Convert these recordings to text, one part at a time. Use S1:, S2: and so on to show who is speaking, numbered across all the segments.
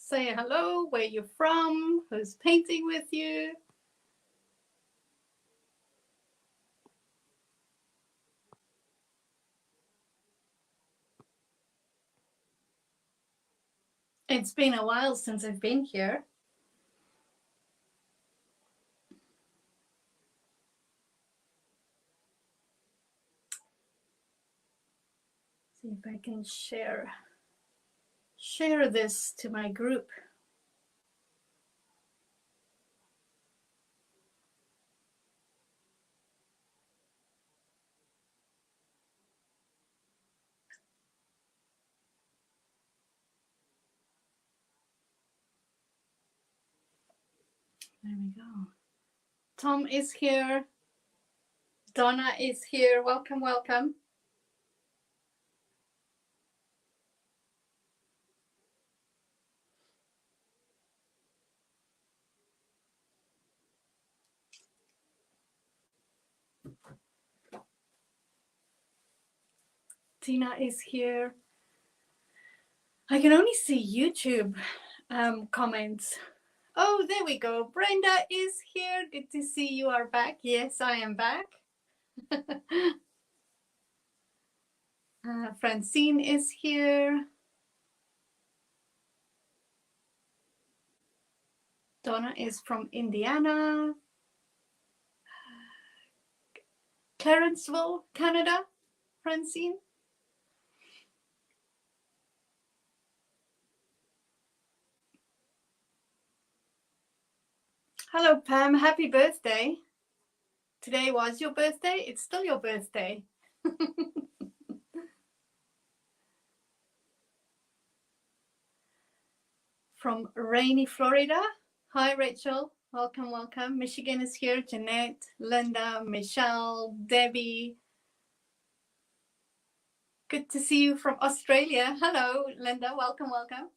S1: Say hello, where you're from, who's painting with you. It's been a while since I've been here. See if I can share this to my group. There we go. Tom is here. Donna is here. Welcome, welcome. Tina is here. I can only see YouTube comments. Oh, there we go. Brenda is here. Good to see you are back. Yes, I am back. Francine is here. Donna is from Indiana. Clarenceville, Canada. Francine. Hello, Pam. Happy birthday. Today was your birthday. It's still your birthday. From rainy Florida. Hi, Rachel. Welcome, welcome. Michigan is here. Jeanette, Linda, Michelle, Debbie. Good to see you from Australia. Hello, Linda. Welcome, welcome.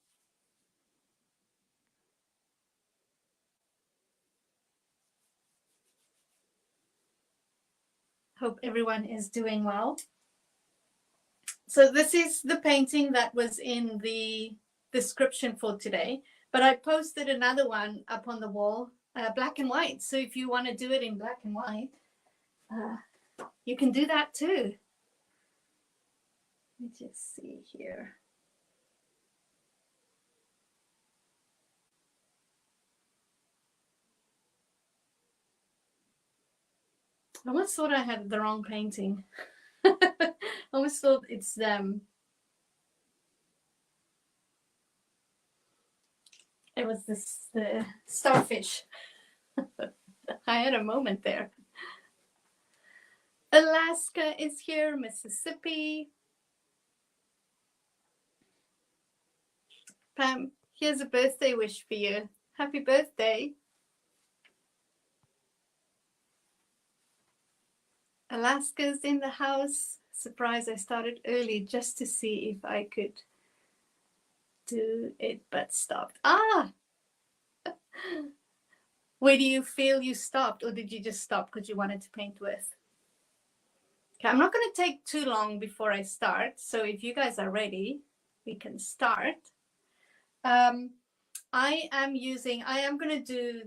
S1: Hope everyone is doing well. So this is the painting that was in the description for today, but I posted another one up on the wall, black and white. So if you want to do it in black and white, you can do that too. Let me just see here. I almost thought I had the wrong painting. I almost thought it's them. It was the starfish. I had a moment there. Alaska is here, Mississippi. Pam, here's a birthday wish for you. Happy birthday. Alaska's in the house. Surprise, I started early just to see if I could do it, but stopped. Ah! Where do you feel you stopped, or did you just stop because you wanted to paint with? Okay, I'm not going to take too long before I start, so if you guys are ready, we can start. I am going to do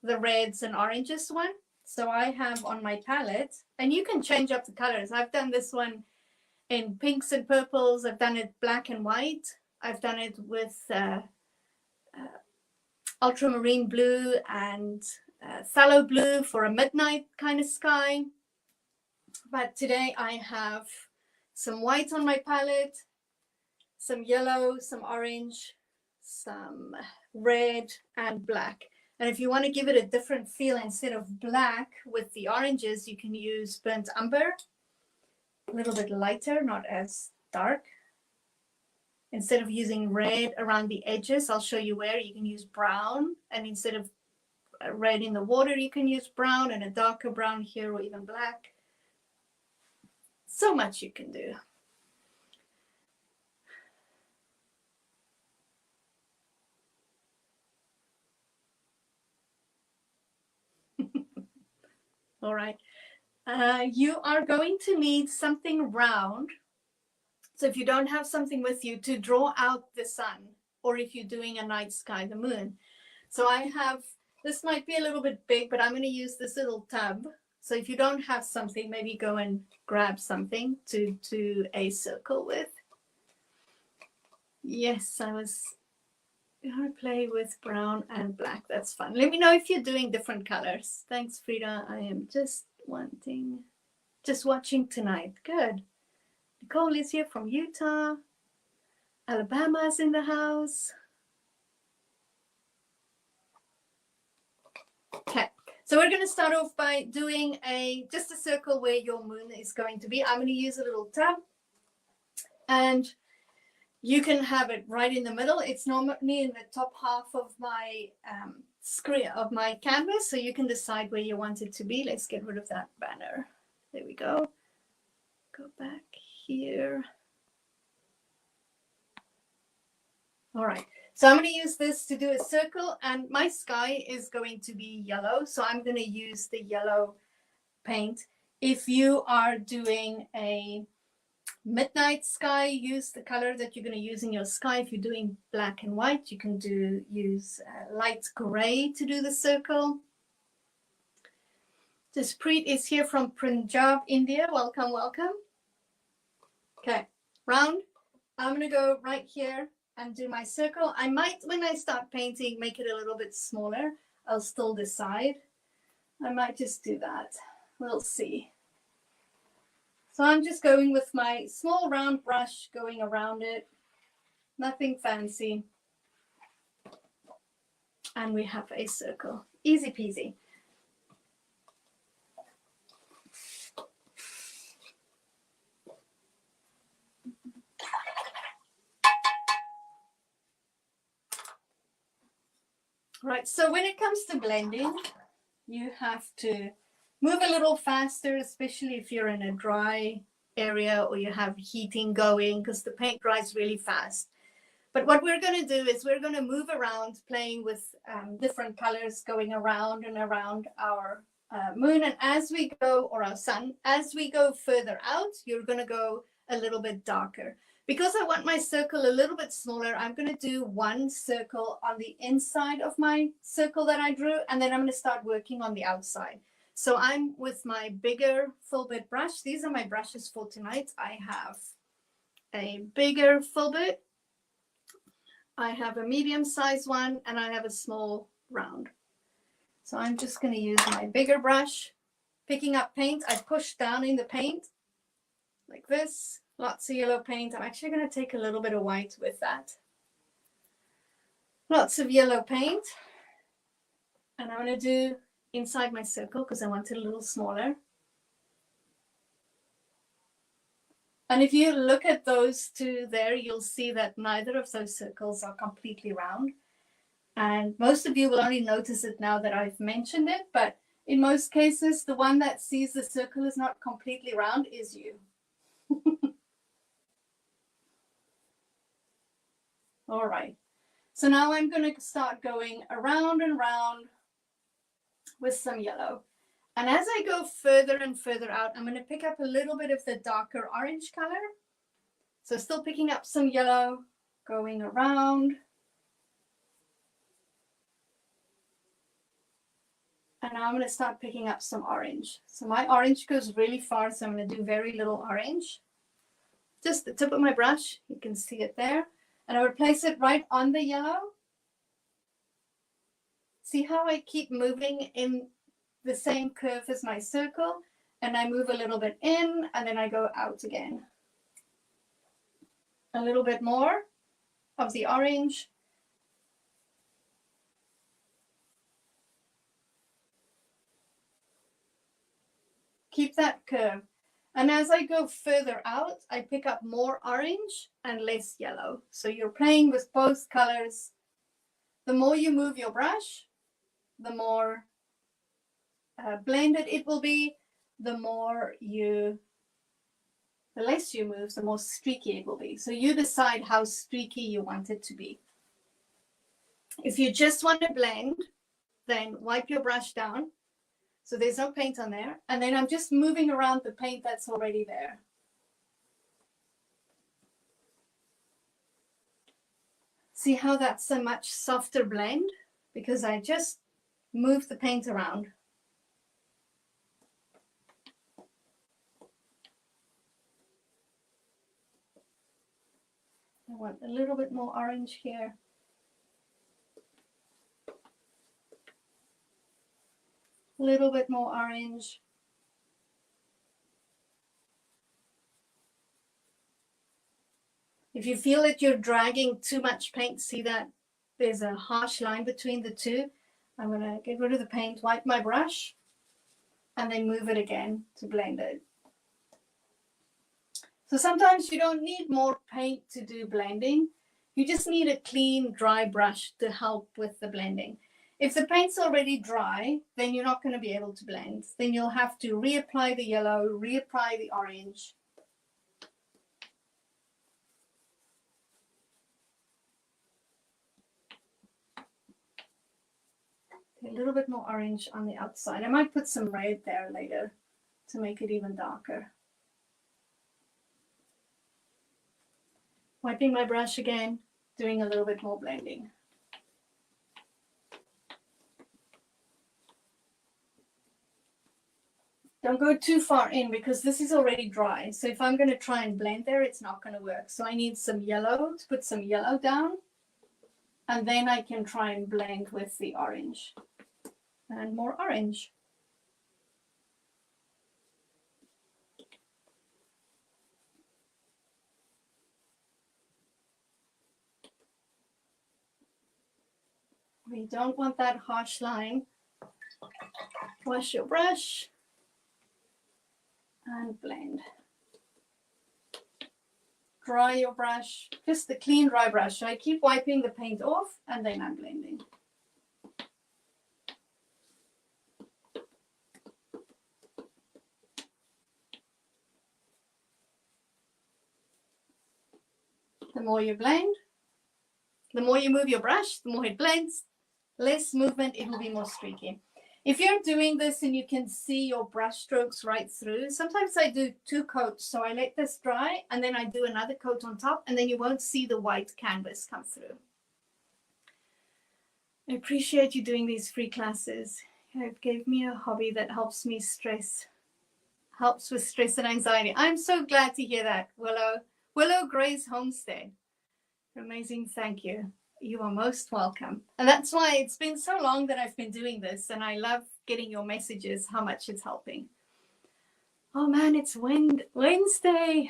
S1: the reds and oranges one. So I have on my palette, and you can change up the colors. I've done this one in pinks and purples. I've done it black and white. I've done it with ultramarine blue and phthalo blue for a midnight kind of sky. But today I have some white on my palette, some yellow, some orange, some red, and black. And if you want to give it a different feel, instead of black with the oranges, you can use burnt umber, a little bit lighter, not as dark. Instead of using red around the edges, I'll show you where you can use brown. And instead of red in the water, you can use brown, and a darker brown here, or even black. So much you can do. All right. You are going to need something round. So if you don't have something with you, to draw out the sun, or if you're doing a night sky, the moon. So I have, this might be a little bit big, but I'm going to use this little tub. So if you don't have something, maybe go and grab something to do a circle with. Yes, I was going to play with brown and black. That's fun. Let me know if you're doing different colors. Thanks, Frida. I am just watching tonight. Good. Nicole is here from Utah. Alabama's in the house. Okay, so we're going to start off by doing just a circle where your moon is going to be. I'm going to use a little tab, and you can have it right in the middle. It's normally in the top half of my screen, of my canvas, so you can decide where you want it to be. Let's get rid of that banner. There we go. Go back here. All right. So I'm going to use this to do a circle, and my sky is going to be yellow. So I'm going to use the yellow paint. If you are doing a midnight sky, use the color that you're going to use in your sky. If you're doing black and white, you can use light gray to do the circle. Jaspreet is here from Punjab, India. Welcome, welcome. Okay, round. I'm going to go right here and do my circle. I might, when I start painting, make it a little bit smaller. I'll still decide. I might just do that. We'll see. So I'm just going with my small round brush, going around it. Nothing fancy. And we have a circle. Easy peasy. Right, so when it comes to blending, you have to move a little faster, especially if you're in a dry area or you have heating going, because the paint dries really fast. But what we're going to do is we're going to move around, playing with different colors, going around and around our moon. And as we go, or our sun, as we go further out, you're going to go a little bit darker. Because I want my circle a little bit smaller, I'm going to do one circle on the inside of my circle that I drew, and then I'm going to start working on the outside. So I'm with my bigger full bit brush. These are my brushes for tonight. I have a bigger full bit, I have a medium size one, and I have a small round. So I'm just going to use my bigger brush, picking up paint. I push down in the paint like this. Lots of yellow paint. I'm actually going to take a little bit of white with that. Lots of yellow paint. And I'm going to do inside my circle because I want it a little smaller. And if you look at those two there, you'll see that neither of those circles are completely round. And most of you will only notice it now that I've mentioned it. But in most cases, the one that sees the circle is not completely round is you. All right, so now I'm going to start going around and round with some yellow. And as I go further and further out, I'm going to pick up a little bit of the darker orange color. So still picking up some yellow, going around. And now I'm going to start picking up some orange. So my orange goes really far, so I'm going to do very little orange. Just the tip of my brush, you can see it there. And I would place it right on the yellow. See how I keep moving in the same curve as my circle, and I move a little bit in, and then I go out again. A little bit more of the orange. Keep that curve. And as I go further out, I pick up more orange and less yellow. So you're playing with both colors. The more you move your brush, the more blended it will be. The less you move, the more streaky it will be. So you decide how streaky you want it to be. If you just want to blend, then wipe your brush down. So there's no paint on there. And then I'm just moving around the paint that's already there. See how that's a much softer blend? Because I just moved the paint around. I want a little bit more orange here. A little bit more orange. If you feel that you're dragging too much paint, see that there's a harsh line between the two. I'm going to get rid of the paint, wipe my brush, and then move it again to blend it. So sometimes you don't need more paint to do blending. You just need a clean, dry brush to help with the blending. If the paint's already dry, then you're not going to be able to blend. Then you'll have to reapply the yellow, reapply the orange. A little bit more orange on the outside. I might put some red there later to make it even darker. Wiping my brush again, doing a little bit more blending. Don't go too far in because this is already dry. So if I'm going to try and blend there, it's not going to work. So I need some yellow to put some yellow down. And then I can try and blend with the orange. And more orange. We don't want that harsh line. Wash your brush and blend. Dry your brush, just a clean dry brush. So I keep wiping the paint off and then I'm blending. The more you blend, the more you move your brush, the more it blends. Less movement, it will be more streaky. If you're doing this and you can see your brush strokes right through, sometimes I do 2 coats. So I let this dry and then I do another coat on top and then you won't see the white canvas come through. I appreciate you doing these free classes. It gave me a hobby that helps me helps with stress and anxiety. I'm so glad to hear that, Willow Grace Homestead. Amazing, thank you. You are most welcome. And that's why it's been so long that I've been doing this and I love getting your messages, how much it's helping. Oh man, it's Wednesday.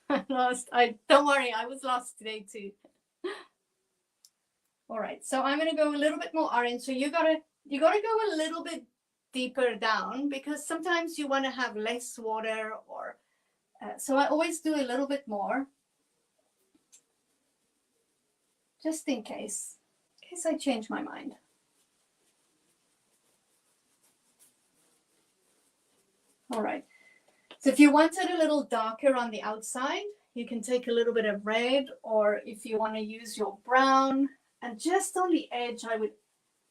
S1: I'm lost. Don't worry, I was lost today too. All right, so I'm going to go a little bit more orange. So you gotta go a little bit deeper down because sometimes you want to have less water or so I always do a little bit more. Just in case I change my mind. All right. So if you want it a little darker on the outside, you can take a little bit of red, or if you want to use your brown, and just on the edge, I would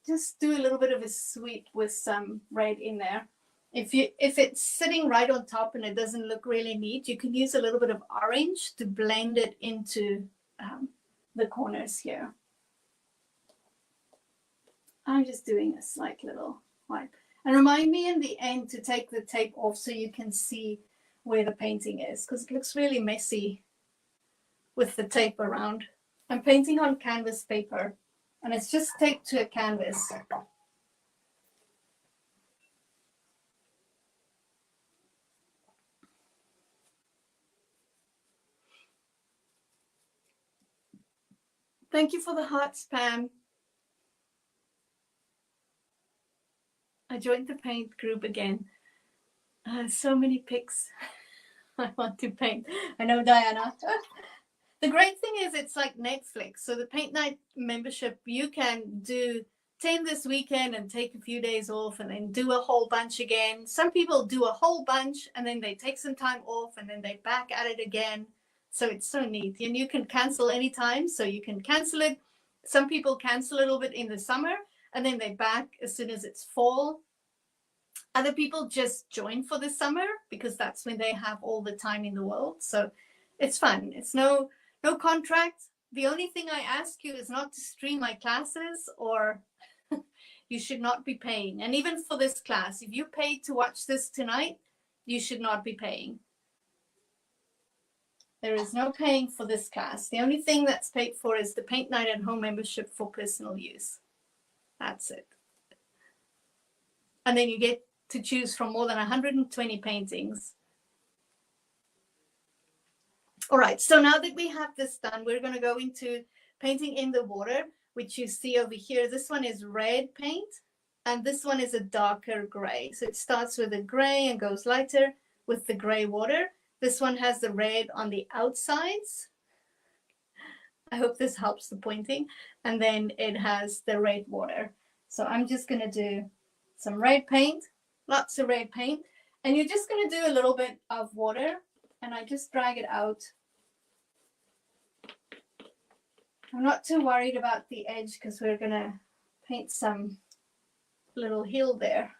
S1: just do a little bit of a sweep with some red in there. If it's sitting right on top and it doesn't look really neat, you can use a little bit of orange to blend it into the corners here. I'm just doing a slight little wipe. And remind me in the end to take the tape off so you can see where the painting is, because it looks really messy with the tape around. I'm painting on canvas paper and it's just taped to a canvas. Thank you for the hearts, Pam. I joined the paint group again. So many pics. I want to paint. I know, Diana. The great thing is it's like Netflix. So the Paint Night membership, you can do 10 this weekend and take a few days off and then do a whole bunch again. Some people do a whole bunch and then they take some time off and then they're back at it again. So it's so neat. And you can cancel anytime. So you can cancel it. Some people cancel a little bit in the summer and then they're back as soon as it's fall. Other people just join for the summer because that's when they have all the time in the world. So it's fun. It's no contract. The only thing I ask you is not to stream my classes, or you should not be paying. And even for this class, if you paid to watch this tonight, you should not be paying. There is no paying for this class. The only thing that's paid for is the Paint Night at Home membership for personal use. That's it. And then you get to choose from more than 120 paintings. All right, so now that we have this done, we're going to go into painting in the water, which you see over here. This one is red paint, and this one is a darker gray. So it starts with a gray and goes lighter with the gray water. This one has the red on the outsides. I hope this helps the pointing. And then it has the red water. So I'm just going to do some red paint, lots of red paint. And you're just going to do a little bit of water, and I just drag it out. I'm not too worried about the edge because we're going to paint some little hill there.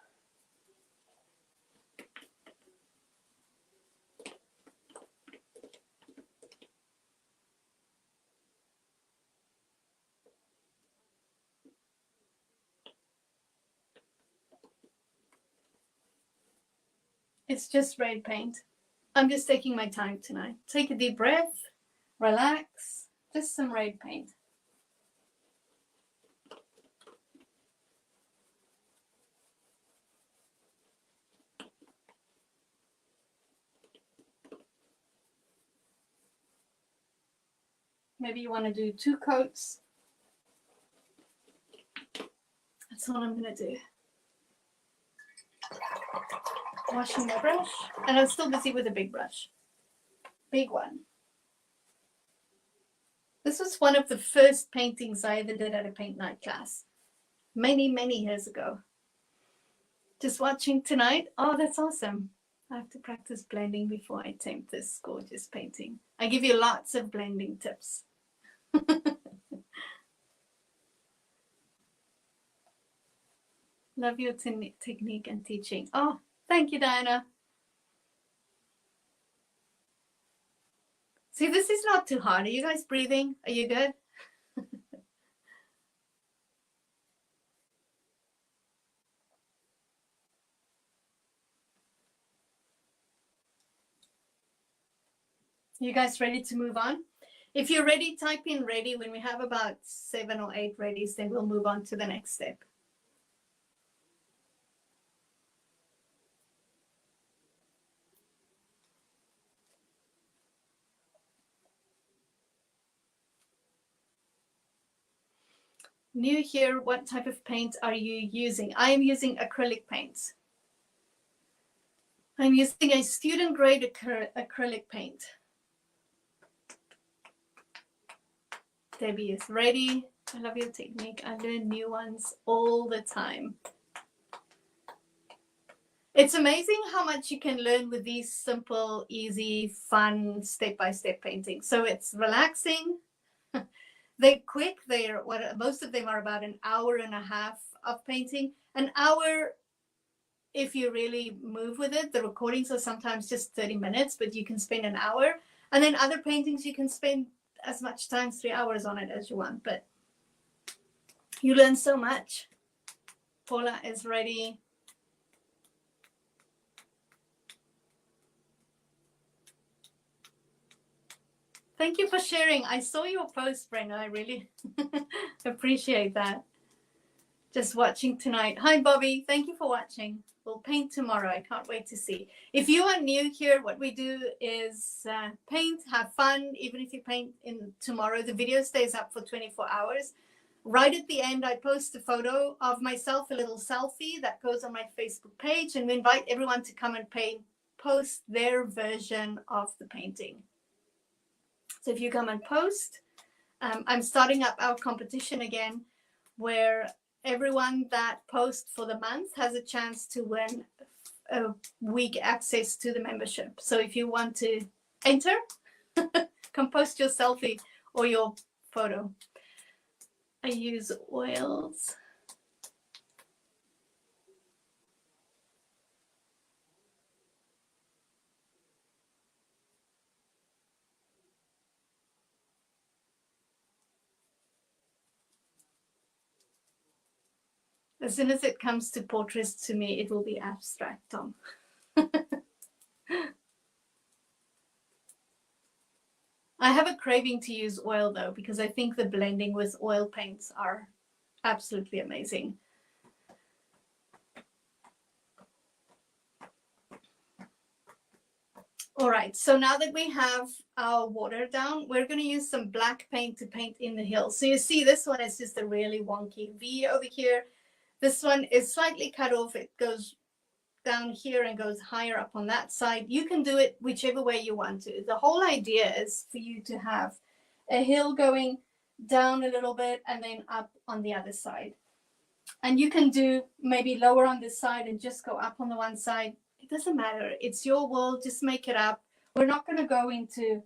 S1: It's just red paint. I'm just taking my time tonight. Take a deep breath, relax, just some red paint. Maybe you want to do 2 coats. That's what I'm going to do. Washing my brush, and I'm still busy with a big brush. Big one. This was one of the first paintings I ever did at a paint night class. Many, many years ago. Just watching tonight. Oh, that's awesome. I have to practice blending before I attempt this gorgeous painting. I give you lots of blending tips. Love your technique and teaching. Oh, thank you, Diana. See, this is not too hard. Are you guys breathing? Are you good? You guys ready to move on? If you're ready, type in ready. When we have about 7 or 8 readies, then we'll move on to the next step. New here, what type of paint are you using? I am using acrylic paints. I'm using a student grade acrylic paint. Debbie is ready. I love your technique. I learn new ones all the time. It's amazing how much you can learn with these simple, easy, fun, step-by-step paintings. So it's relaxing. They're quick. Most of them are about an hour and a half of painting. An hour if you really move with it. The recordings are sometimes just 30 minutes, but you can spend an hour. And then other paintings, you can spend as much time, 3 hours on it as you want. But you learn so much. Paula is ready. Thank you for sharing. I saw your post, Brenda. I really appreciate that. Just watching tonight. Hi, Bobby. Thank you for watching. We'll paint tomorrow. I can't wait to see. If you are new here, what we do is paint, have fun. Even if you paint in tomorrow, the video stays up for 24 hours. Right at the end, I post a photo of myself, a little selfie that goes on my Facebook page, and we invite everyone to come and post their version of the painting. So if you come and post, I'm starting up our competition again, where everyone that posts for the month has a chance to win a week access to the membership. So if you want to enter, come post your selfie or your photo. I use oils. As soon as it comes to portraits, to me, it will be abstract, Tom. I have a craving to use oil though, because I think the blending with oil paints are absolutely amazing. All right, so now that we have our water down, we're going to use some black paint to paint in the hill. So you see this one is just a really wonky V over here. This one is slightly cut off. It goes down here and goes higher up on that side. You can do it whichever way you want to. The whole idea is for you to have a hill going down a little bit and then up on the other side. And you can do maybe lower on this side and just go up on the one side. It doesn't matter. It's your world. Just make it up. We're not going to go into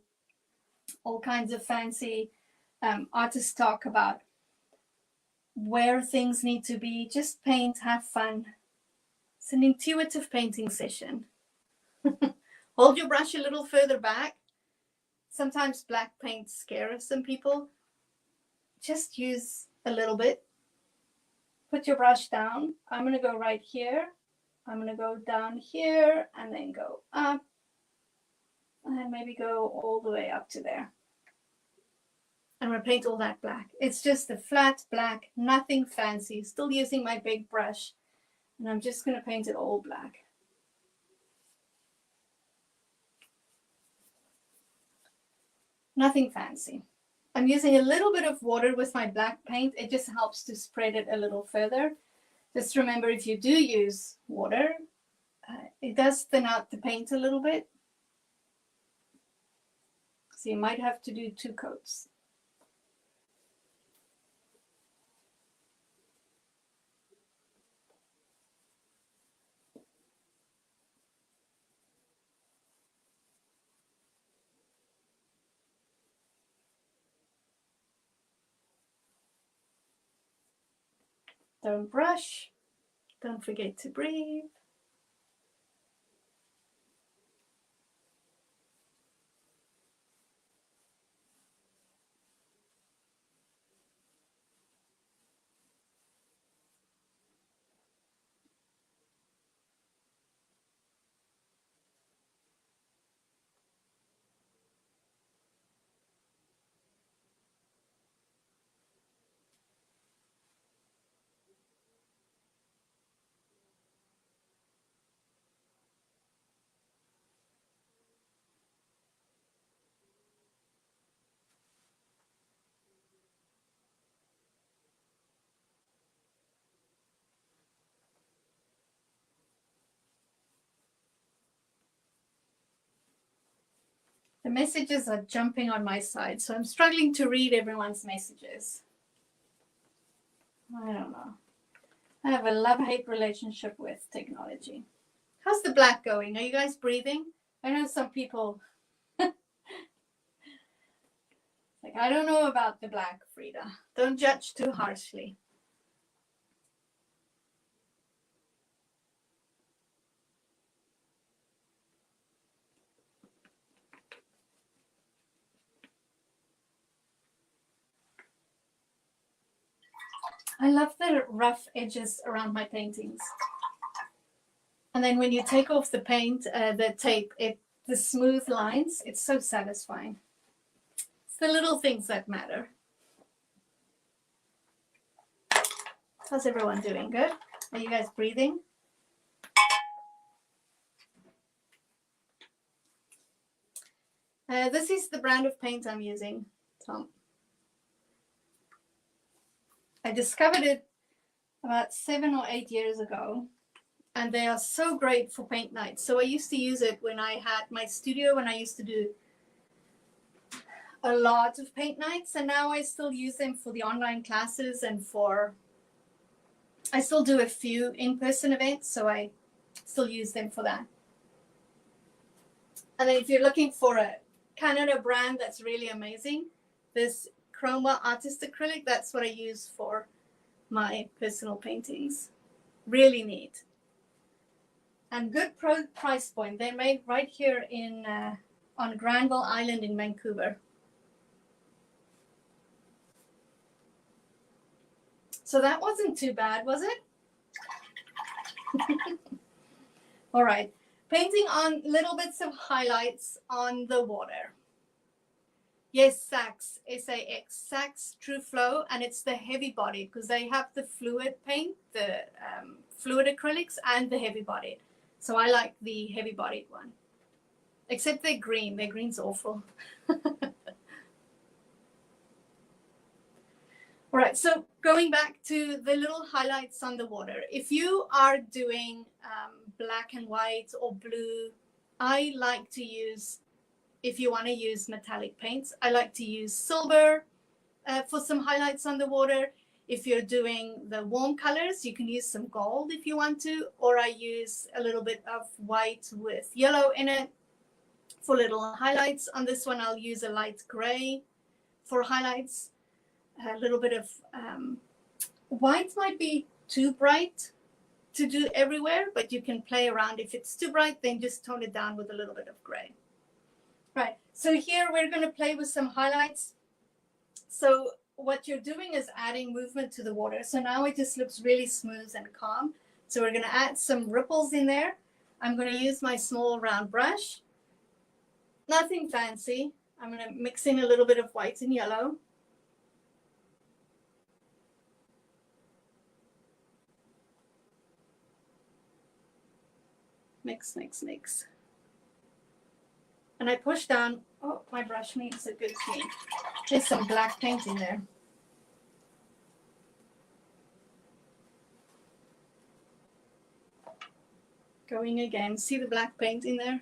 S1: all kinds of fancy artist talk about where things need to be. Just paint, have fun. It's an intuitive painting session. Hold your brush a little further back. Sometimes black paint scares some people. Just use a little bit. Put your brush down. I'm going to go right here. I'm going to go down here and then go up. And then maybe go all the way up to there. I'm going to paint all that black. It's just a flat black, nothing fancy. Still using my big brush. And I'm just going to paint it all black. Nothing fancy. I'm using a little bit of water with my black paint. It just helps to spread it a little further. Just remember, if you do use water, it does thin out the paint a little bit. So you might have to do 2 coats. Don't brush. Don't forget to breathe. The messages are jumping on my side, so I'm struggling to read everyone's messages. I don't know. I have a love-hate relationship with technology. How's the black going? Are you guys breathing? I know some people... like, I don't know about the black, Frida. Don't judge too harshly. I love the rough edges around my paintings. And then when you take off the paint, the tape, the smooth lines, it's so satisfying. It's the little things that matter. How's everyone doing? Good? Are you guys breathing? This is the brand of paint I'm using, Tom. I discovered it about 7 or 8 years ago, and they are so great for paint nights. So I used to use it when I had my studio, when I used to do a lot of paint nights, and now I still use them for the online classes and I still do a few in-person events, so I still use them for that. And then if you're looking for a Canada brand that's really amazing, this Chroma Artist Acrylic, that's what I use for my personal paintings. Really neat. And good price point. They're made right here on Granville Island in Vancouver. So that wasn't too bad, was it? All right, painting on little bits of highlights on the water. Yes, Saks, S-A-X, Saks True Flow, and it's the heavy bodied because they have the fluid paint, the fluid acrylics, and the heavy bodied. So I like the heavy bodied one. Except they're green. Their green's awful. All right, so going back to the little highlights on the water. If you are doing black and white or blue, I like to use, if you want to use metallic paints, I like to use silver for some highlights on the water. If you're doing the warm colors, you can use some gold if you want to, or I use a little bit of white with yellow in it for little highlights. On this one, I'll use a light gray for highlights. A little bit of white might be too bright to do everywhere, but you can play around. If it's too bright, then just tone it down with a little bit of gray. Right, so here we're going to play with some highlights. So what you're doing is adding movement to the water. So now it just looks really smooth and calm. So we're going to add some ripples in there. I'm going to use my small round brush. Nothing fancy. I'm going to mix in a little bit of white and yellow. Mix, mix, mix. And I push down. Oh, my brush needs a good clean. There's some black paint in there. Going again. See the black paint in there?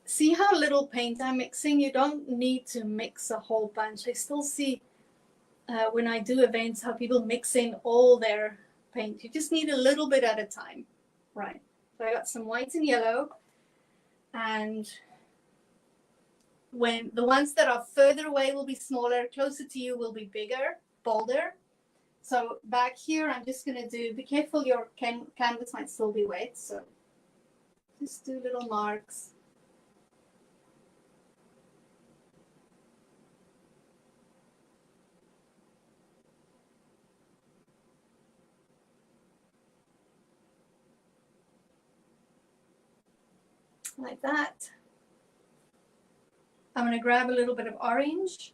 S1: See how little paint I'm mixing? You don't need to mix a whole bunch. I still see when I do events how people mix in all their paint. You just need a little bit at a time. Right. So I got some white and yellow. And when the ones that are further away will be smaller, closer to you will be bigger, bolder. So back here, I'm just going to do, be careful, your canvas might still be wet. So just do little marks. Like that. I'm going to grab a little bit of orange.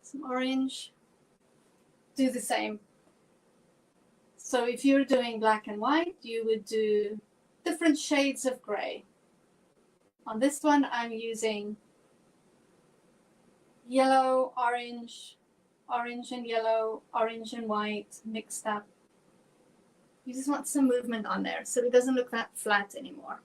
S1: Some orange. Do the same. So if you're doing black and white, you would do different shades of gray. On this one, I'm using yellow, orange, orange and yellow, orange and white mixed up. You just want some movement on there so it doesn't look that flat anymore.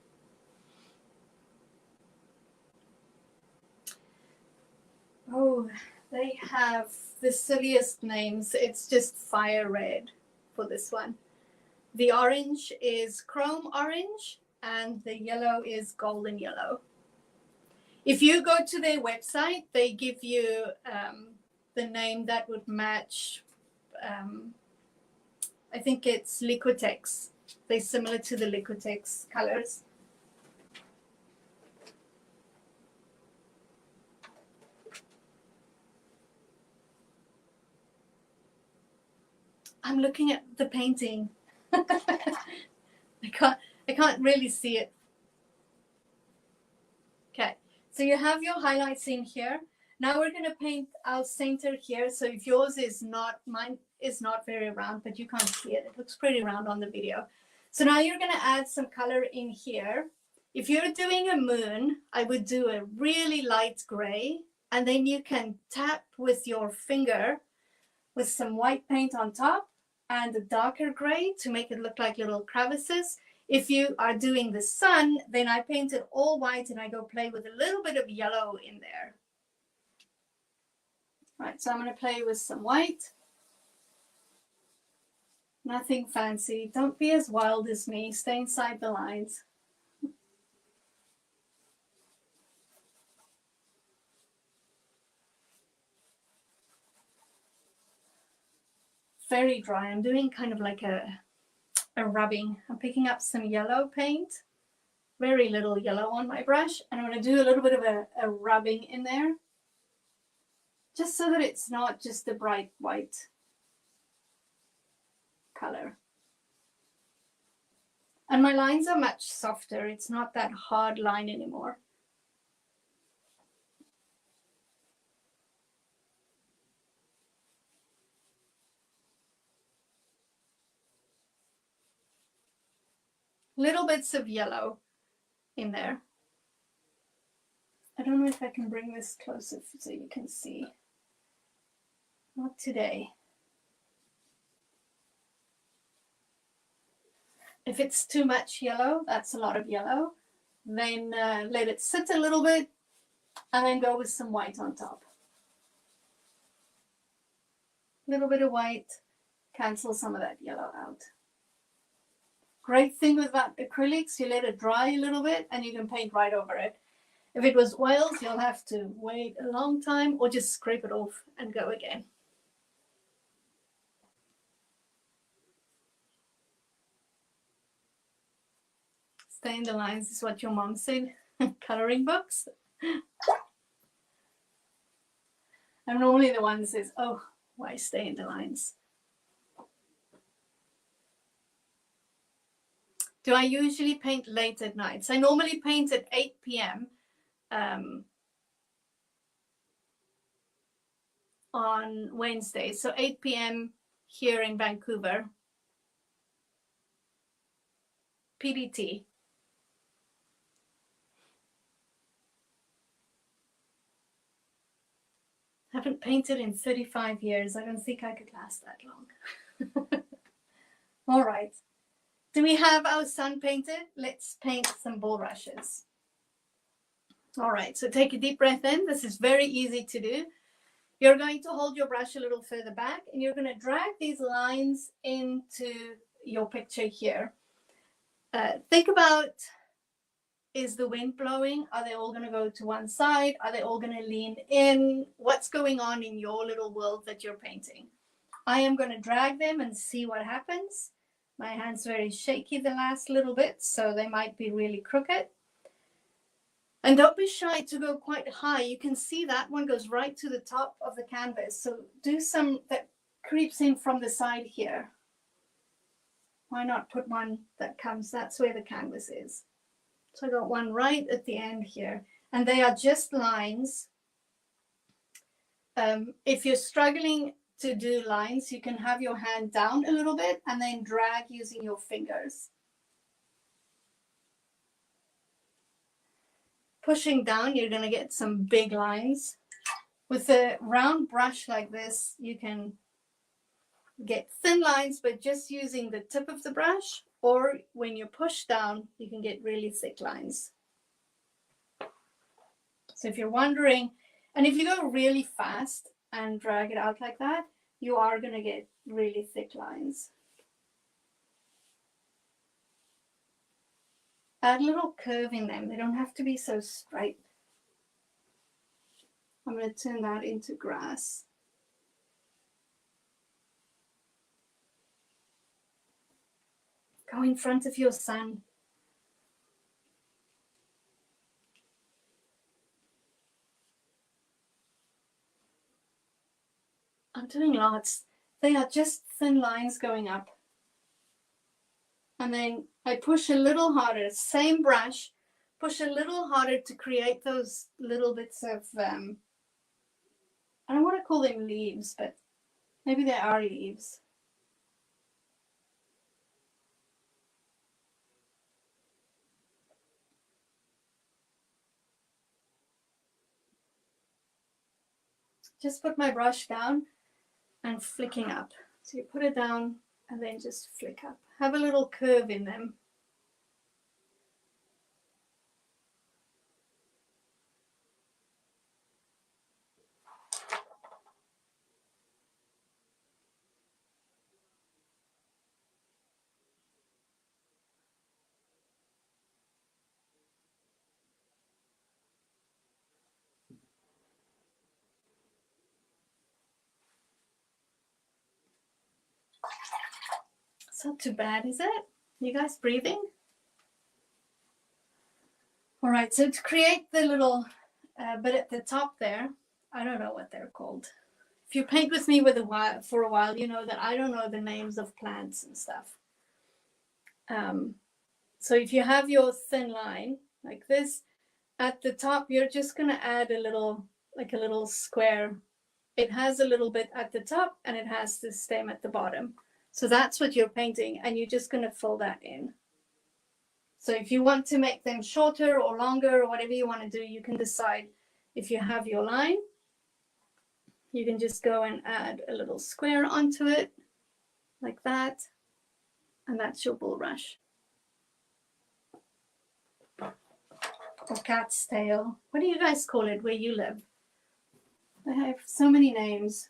S1: Oh, they have the silliest names. It's just fire red for this one. The orange is chrome orange and the yellow is golden yellow. If you go to their website, they give you the name that would match. I think it's Liquitex. They're similar to the Liquitex colors. I'm looking at the painting. I can't really see it. Okay, so you have your highlights in here. Now we're going to paint our center here. So if yours is not, mine is not very round, but you can't see it. It looks pretty round on the video. So now you're going to add some color in here. If you're doing a moon, I would do a really light gray, and then you can tap with your finger with some white paint on top and a darker gray to make it look like little crevices. If you are doing the sun, then I paint it all white and I go play with a little bit of yellow in there. Right, so I'm going to play with some white. Nothing fancy. Don't be as wild as me. Stay inside the lines. Very dry. I'm doing kind of like a rubbing. I'm picking up some yellow paint, very little yellow on my brush, and I'm going to do a little bit of a rubbing in there just so that it's not just a bright white color. And my lines are much softer. It's not that hard line anymore. Little bits of yellow in there. I don't know if I can bring this closer so you can see. Not today. If it's too much yellow, that's a lot of yellow, then let it sit a little bit and then go with some white on top. A little bit of white, cancel some of that yellow out. Great thing with that acrylics, you let it dry a little bit and you can paint right over it. If it was oils, you'll have to wait a long time or just scrape it off and go again. Stay in the lines is what your mom said. Coloring books. I'm normally the one that says, oh, why stay in the lines? Do I usually paint late at nights? I normally paint at 8 p.m. On Wednesday. So 8 p.m. here in Vancouver. PDT. Haven't painted in 35 years. I don't think I could last that long. All right. Do we have our sun painted? Let's paint some bulrushes. All right, so take a deep breath in. This is very easy to do. You're going to hold your brush a little further back and you're going to drag these lines into your picture here. Think about, is the wind blowing? Are they all going to go to one side? Are they all going to lean in? What's going on in your little world that you're painting? I am going to drag them and see what happens. My hand's very shaky the last little bit, so they might be really crooked. And don't be shy to go quite high. You can see that one goes right to the top of the canvas. So do some that creeps in from the side here. Why not put one that comes, that's where the canvas is. So I got one right at the end here. And they are just lines. If you're struggling to do lines, you can have your hand down a little bit and then drag using your fingers. Pushing down, you're going to get some big lines. With a round brush like this, you can get thin lines, but just using the tip of the brush, or when you push down, you can get really thick lines. So if you're wondering, and if you go really fast and drag it out like that, you are going to get really thick lines. Add a little curve in them. They don't have to be so straight. I'm going to turn that into grass. Go in front of your sun. I'm doing lots. They are just thin lines going up. And then I push a little harder, same brush, push a little harder to create those little bits of, I don't want to call them leaves, but maybe they are leaves. Just put my brush down and flicking up. So you put it down and then just flick up. Have a little curve in them. It's not too bad, is it? You guys breathing? All right, so to create the little bit at the top there, I don't know what they're called. If you paint with me for a while, you know that I don't know the names of plants and stuff. So if you have your thin line like this, at the top, you're just going to add a little square. It has a little bit at the top and it has the stem at the bottom. So that's what you're painting, and you're just going to fill that in. So if you want to make them shorter or longer or whatever you want to do, you can decide. If you have your line, you can just go and add a little square onto it like that, and that's your bulrush. Or cat's tail. What do you guys call it where you live? They have so many names.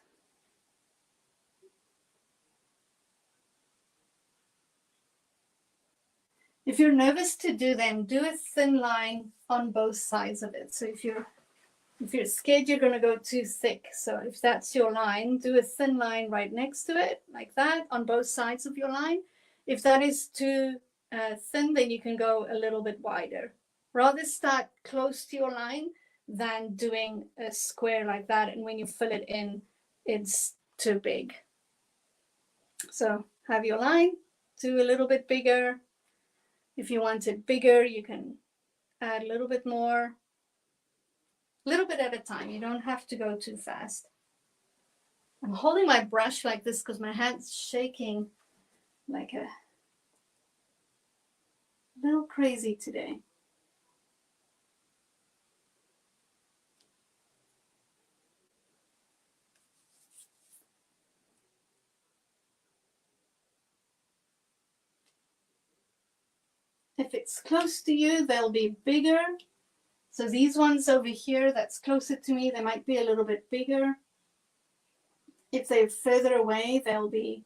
S1: If you're nervous to do them, do a thin line on both sides of it. So if you're scared you're going to go too thick, so if that's your line, do a thin line right next to it, like that, on both sides of your line. If that is too thin, then you can go a little bit wider. Rather start close to your line than doing a square like that, and when you fill it in, it's too big. So have your line, do a little bit bigger. If you want it bigger, you can add a little bit more. A little bit at a time. You don't have to go too fast. I'm holding my brush like this because my hand's shaking like a little crazy today. If it's close to you, they'll be bigger. So these ones over here that's closer to me, they might be a little bit bigger. If they're further away, they'll be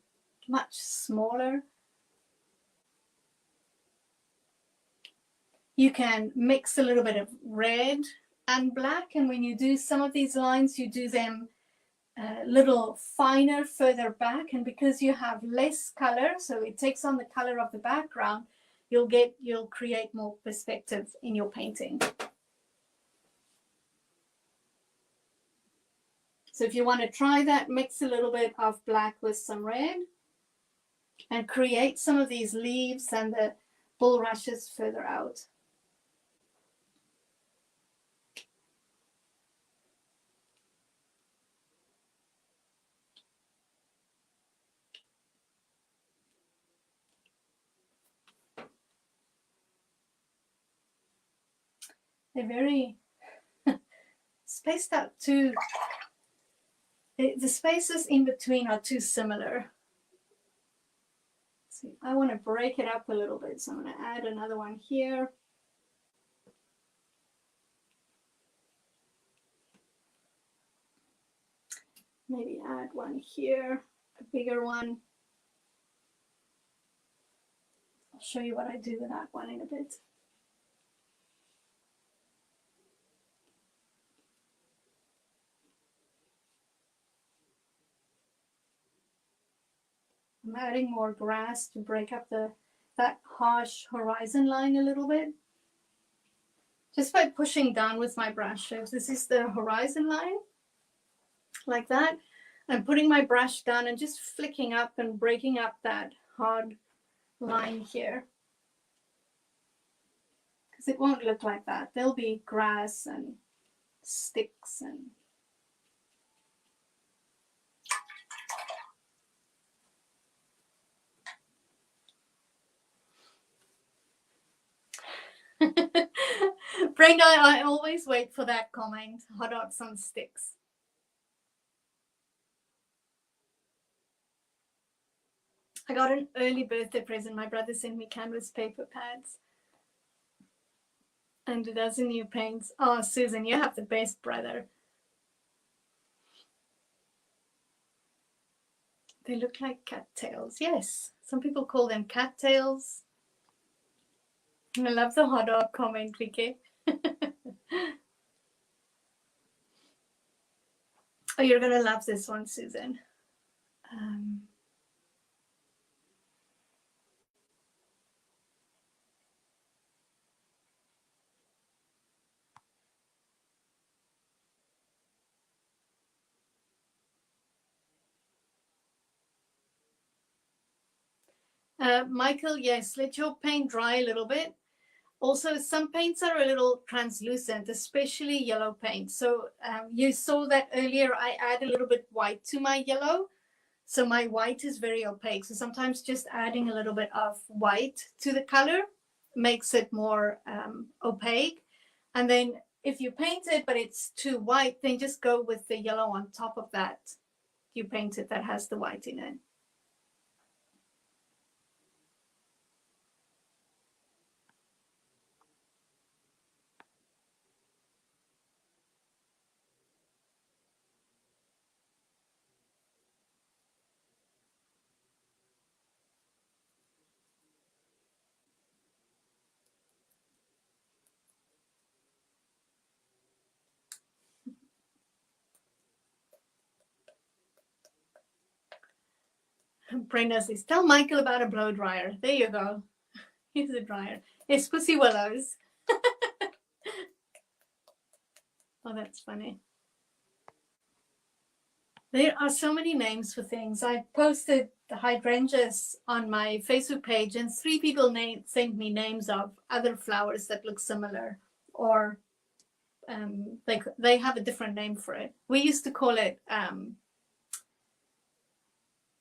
S1: much smaller. You can mix a little bit of red and black, and when you do some of these lines, you do them a little finer further back, and because you have less color, so it takes on the color of the background, you'll create more perspective in your painting. So if you want to try that, mix a little bit of black with some red and create some of these leaves and the bulrushes further out. They're very spaced out too. The spaces in between are too similar. See, I want to break it up a little bit, so I'm going to add another one here. Maybe add one here, a bigger one. I'll show you what I do with that one in a bit. I'm adding more grass to break up that harsh horizon line a little bit. Just by pushing down with my brush. So if this is the horizon line, like that, I'm putting my brush down and just flicking up and breaking up that hard line here. Because it won't look like that. There'll be grass and sticks and Brenda, I always wait for that comment. Hot dogs on sticks. I got an early birthday present. My brother sent me canvas paper pads and a dozen new paints. Oh, Susan, you have the best brother. They look like cattails. Yes, some people call them cattails. I love the hot dog comment, Vicky. Oh, you're going to love this one, Susan. Michael, yes, let your paint dry a little bit. Also, some paints are a little translucent, especially yellow paint. So you saw that earlier, I add a little bit white to my yellow. So my white is very opaque. So sometimes just adding a little bit of white to the color makes it more opaque. And then if you paint it, but it's too white, then just go with the yellow on top of that. You paint it that has the white in it. Brenda says, tell Michael about a blow dryer. There you go. Here's a dryer. It's Pussy Willows. Oh, that's funny. There are so many names for things. I posted the hydrangeas on my Facebook page, and 3 people sent me names of other flowers that look similar, or they have a different name for it. We used to call it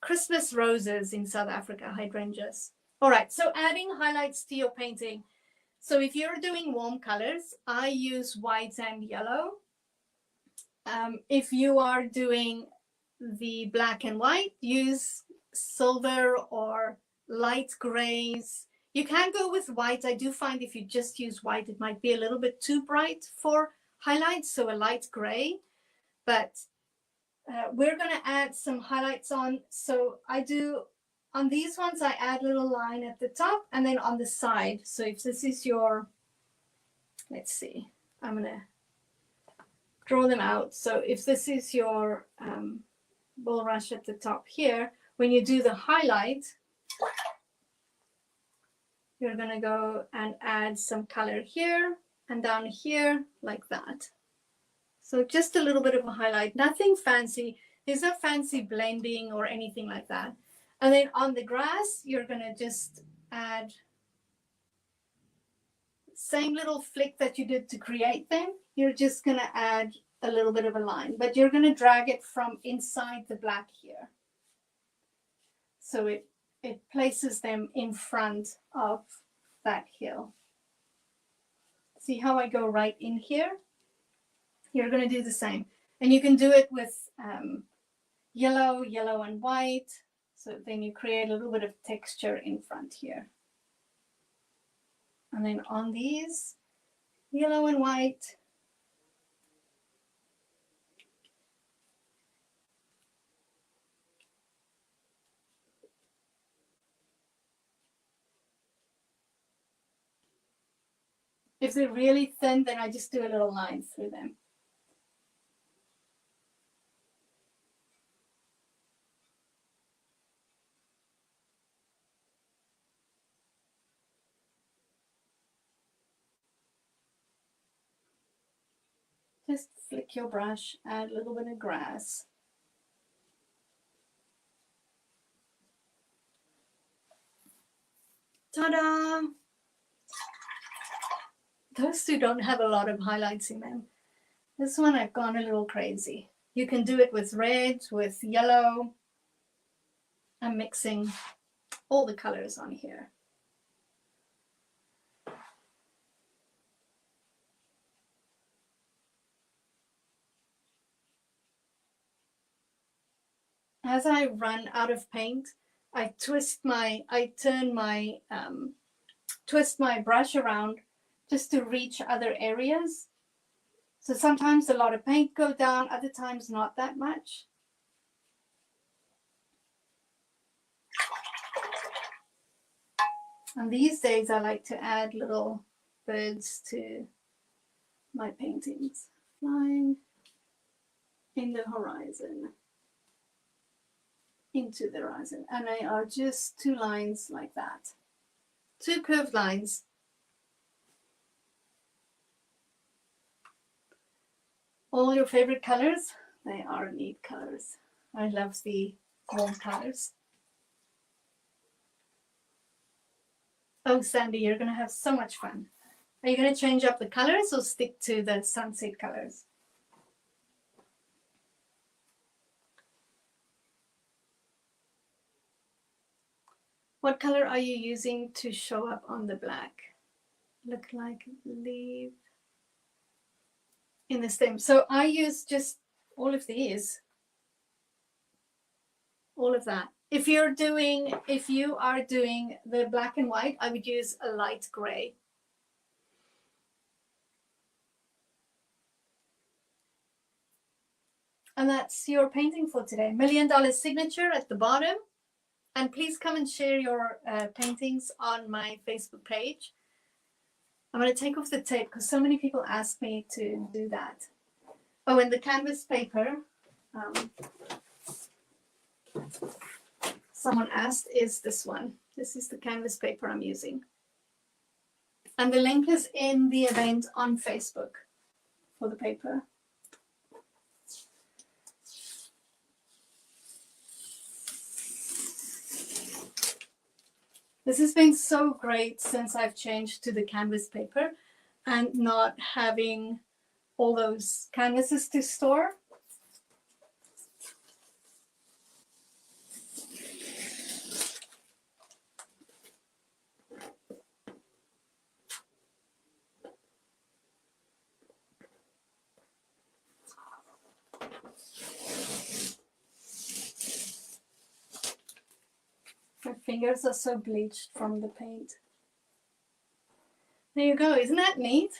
S1: Christmas roses in South Africa, hydrangeas. All right, so adding highlights to your painting. So if you're doing warm colors, I use white and yellow. If you are doing the black and white, use silver or light grays. You can go with white. I do find if you just use white, it might be a little bit too bright for highlights, so a light gray. But we're going to add some highlights on. So I do, on these ones, I add a little line at the top and then on the side. So if this is your, let's see, I'm going to draw them out. So if this is your bulrush at the top here, when you do the highlight, you're going to go and add some color here and down here like that. So just a little bit of a highlight, nothing fancy. There's no fancy blending or anything like that. And then on the grass, you're going to just add same little flick that you did to create them. You're just going to add a little bit of a line, but you're going to drag it from inside the black here. So it places them in front of that hill. See how I go right in here? You're going to do the same. And you can do it with yellow, yellow and white. So then you create a little bit of texture in front here. And then on these, yellow and white. If they're really thin, then I just do a little line through them. Just flick your brush, add a little bit of grass. Ta-da! Those two don't have a lot of highlights in them. This one I've gone a little crazy. You can do it with red, with yellow. I'm mixing all the colors on here. As I run out of paint, I twist my brush around just to reach other areas. So sometimes a lot of paint go down, other times not that much. And these days I like to add little birds to my paintings, flying in the horizon, into the horizon. And they are just 2 lines like that, 2 curved lines. All your favorite colors, they are neat colors. I love the warm colors. Oh, Sandy, you're going to have so much fun. Are you going to change up the colors or stick to the sunset colors? What color are you using to show up on the black? Look like leaf in the stem. So I use just all of these, all of that. If you are doing the black and white, I would use a light gray. And that's your painting for today. $1 Million Signature at the bottom. And please come and share your paintings on my Facebook page. I'm going to take off the tape because so many people ask me to do that. Oh, and the canvas paper, someone asked, is this one. This is the canvas paper I'm using. And the link is in the event on Facebook for the paper. This has been so great since I've changed to the canvas paper and not having all those canvases to store. My fingers are so bleached from the paint. There you go, isn't that neat?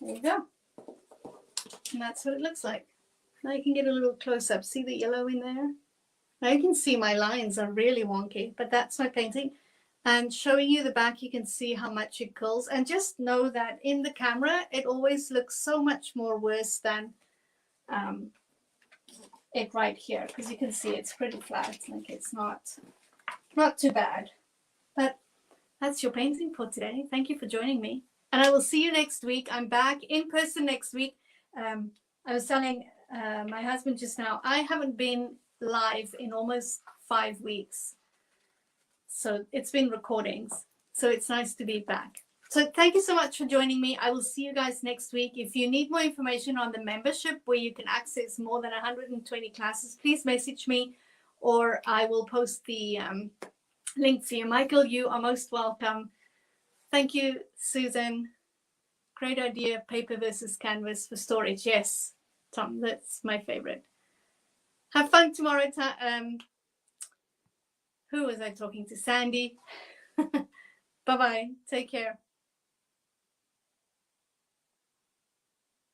S1: There you go. And that's what it looks like. Now you can get a little close up. See the yellow in there? Now you can see my lines are really wonky, but that's my painting. And showing you the back, you can see how much it curls. And just know that in the camera, it always looks so much more worse than it right here, because you can see it's pretty flat. Like it's not too bad. But that's your painting for today. Thank you for joining me. And I will see you next week. I'm back in person next week. I was telling my husband just now, I haven't been live in almost 5 weeks. So it's been recordings. So it's nice to be back. So thank you so much for joining me. I will see you guys next week. If you need more information on the membership where you can access more than 120 classes, please message me or I will post the link for you. Michael, you are most welcome. Thank you, Susan. Great idea, paper versus canvas for storage. Yes, Tom, that's my favorite. Have fun tomorrow. Who was I talking to? Sandy. Bye-bye. Take care.